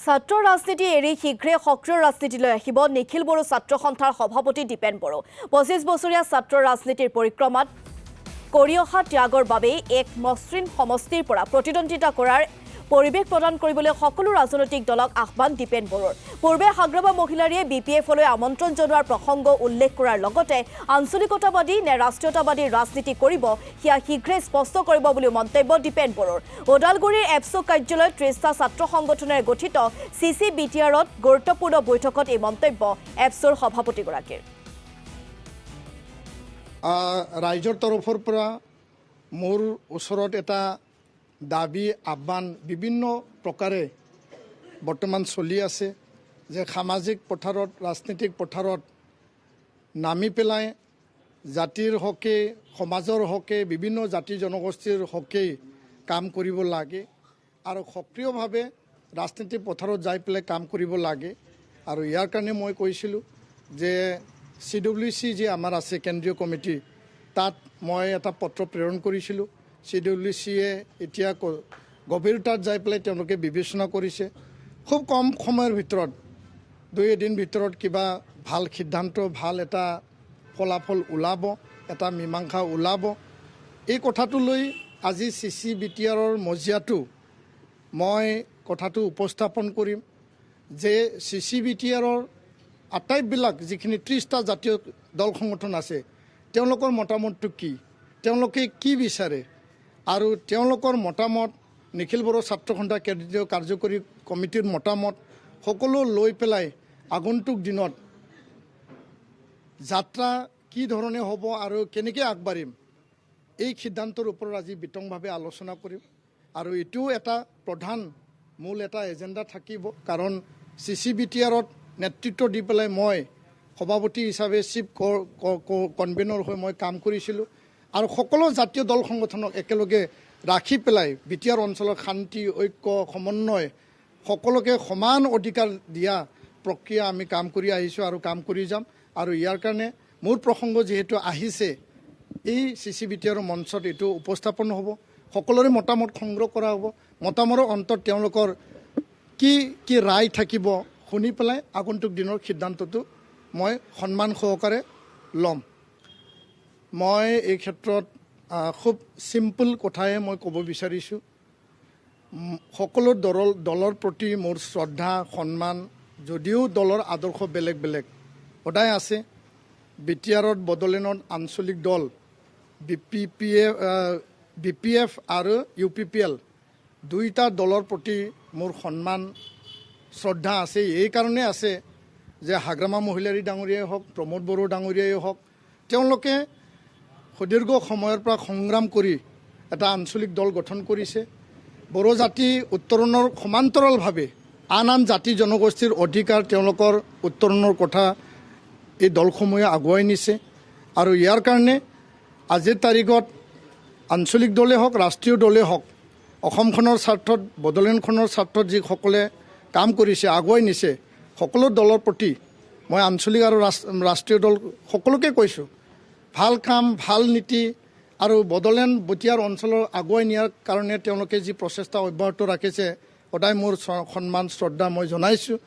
ছাত্ৰ ৰাজনীতি এৰি শীঘ্ৰে সক্ৰিয় ৰাজনীতিলৈ আহিব নিখিল বড়ো ছাত্ৰ সন্থাৰ সভাপতি দীপেন বড়ো। ২৫ বছৰীয়া ছাত্ৰ ৰাজনীতিৰ পৰিক্ৰমাত কৰি অহা ত্যাগৰ বাবে এক মসৃণ সমষ্টিৰ পৰা প্ৰতিদ্বন্দ্বিতা কৰাৰ পৰিৱেশ প্ৰদান কৰিবলৈ সকলো ৰাজনৈতিক দলক আহ্বান দীপেন বড়োৰ। পূৰ্বে হাগ্ৰামা মহিলাৰীয়ে বিপিএফলৈ আমন্ত্ৰণ জনোৱাৰ প্ৰসংগ উল্লেখ কৰাৰ লগতে আঞ্চলিকতাবাদী নে ৰাষ্ট্ৰীয়তাবাদী ৰাজনীতি কৰিব সেয়া শীঘ্ৰে স্পষ্ট কৰিব বুলি মন্তব্য দীপেন বড়োৰ। ওদালগুৰিৰ এপছো কাৰ্যালয়ত ৩০টা ছাত্ৰ সংগঠনেৰে গঠিত CCBTRত গুৰুত্বপূৰ্ণ বৈঠকত এই মন্তব্য এপছোৰ সভাপতিগৰাকীৰ। ৰাইজৰ তৰফৰ পৰা মোৰ ওচৰত এটা দাবী আহ্বান বিভিন্ন প্ৰকাৰে বৰ্তমান চলি আছে যে সামাজিক পথাৰত ৰাজনৈতিক পথাৰত নামি পেলাই জাতিৰ হকে সমাজৰ হকে বিভিন্ন জাতি জনগোষ্ঠীৰ হকে কাম কৰিব লাগে আৰু সক্ৰিয়ভাৱে ৰাজনীতিক পথাৰত যাই পেলাই কাম কৰিব লাগে। আৰু ইয়াৰ কাৰণে মই কৈছিলোঁ যে CWC যে আমাৰ আছে কেন্দ্ৰীয় কমিটি, তাত মই এটা পত্ৰ প্ৰেৰণ কৰিছিলোঁ। CWCয়ে এতিয়া গভীৰতাত যাই পেলাই তেওঁলোকে বিবেচনা কৰিছে। খুব কম সময়ৰ ভিতৰত ২ এদিন ভিতৰত কিবা ভাল সিদ্ধান্ত, ভাল এটা ফলাফল ওলাব, এটা মীমাংসা ওলাব। এই কথাটো লৈ আজি CCBTRৰ মজিয়াটো মই কথাটো উপস্থাপন কৰিম যে CCBTRৰ আটাইবিলাক যিখিনি ৩০টা জাতীয় দল সংগঠন আছে তেওঁলোকৰ মতামতটো কি, তেওঁলোকে কি বিচাৰে আৰু তেওঁলোকৰ মতামত নিখিল বড়ো ছাত্ৰ সন্থা কেন্দ্ৰীয় কাৰ্যকৰী কমিটিৰ মতামত সকলো লৈ পেলাই আগন্তুক দিনত যাত্ৰা কি ধৰণে হ'ব আৰু কেনেকৈ আগবাঢ়িম এই সিদ্ধান্তৰ ওপৰত আজি বিতংভাৱে আলোচনা কৰিম। আৰু এইটোও এটা প্ৰধান মূল এটা এজেণ্ডা থাকিব, কাৰণ CCBTRত নেতৃত্ব দি পেলাই মই সভাপতি হিচাপে চিফ কনভেনৰ হৈ মই কাম কৰিছিলোঁ আৰু সকলো জাতীয় দল সংগঠনক একেলগে ৰাখি পেলাই BTR অঞ্চলৰ শান্তি, ঐক্য, সমন্বয় সকলোকে সমান অধিকাৰ দিয়া প্ৰক্ৰিয়া আমি কাম কৰি আহিছোঁ আৰু কাম কৰি যাম। আৰু ইয়াৰ কাৰণে মোৰ প্ৰসংগ যিহেতু আহিছে, এই CCBTR মঞ্চত এইটো উপস্থাপন হ'ব, সকলোৰে মতামত সংগ্ৰহ কৰা হ'ব। মতামতৰ অন্তত তেওঁলোকৰ কি ৰায় থাকিব শুনি পেলাই আগন্তুক দিনৰ সিদ্ধান্তটো মই সন্মান সহকাৰে ল'ম। মই এই ক্ষেত্ৰত খুব চিম্পল কথাহে মই ক'ব বিচাৰিছোঁ। সকলো দলৰ প্ৰতি মোৰ শ্ৰদ্ধা সন্মান, যদিও দলৰ আদৰ্শ বেলেগ বেলেগ সদায় আছে। BTRত বড়োলেণ্ডত আঞ্চলিক দল BPF আৰু UPPL দুইটা দলৰ প্ৰতি মোৰ সন্মান শ্ৰদ্ধা আছে। এই কাৰণে আছে যে হাগ্ৰামা মহিলাৰী ডাঙৰীয়াই হওক, প্ৰমোদ বড়ো ডাঙৰীয়াই হওক, তেওঁলোকে সুদীৰ্ঘ সময়ৰ পৰা সংগ্ৰাম কৰি এটা আঞ্চলিক দল গঠন কৰিছে। বড়ো জাতি উত্তৰণৰ সমান্তৰালভাৱে আন জাতি জনগোষ্ঠীৰ অধিকাৰ তেওঁলোকৰ উত্তৰণৰ কথা এই দলসমূহে আগুৱাই নিছে। আৰু ইয়াৰ কাৰণে আজিৰ তাৰিখত আঞ্চলিক দলেই হওক, ৰাষ্ট্ৰীয় দলেই হওক, অসমখনৰ স্বাৰ্থত, বড়োলেণ্ডখনৰ স্বাৰ্থত যিসকলে কাম কৰিছে, আগুৱাই নিছে, সকলো দলৰ প্ৰতি মই আঞ্চলিক আৰু ৰাষ্ট্ৰীয় দল সকলোকে কৈছোঁ, ভাল কাম, ভাল নীতি আৰু বড়োলেণ্ড BTR অঞ্চলৰ আগুৱাই নিয়াৰ কাৰণে তেওঁলোকে যি প্ৰচেষ্টা অব্যাহত ৰাখিছে, সদায় মোৰ সন্মান শ্ৰদ্ধা মই জনাইছোঁ।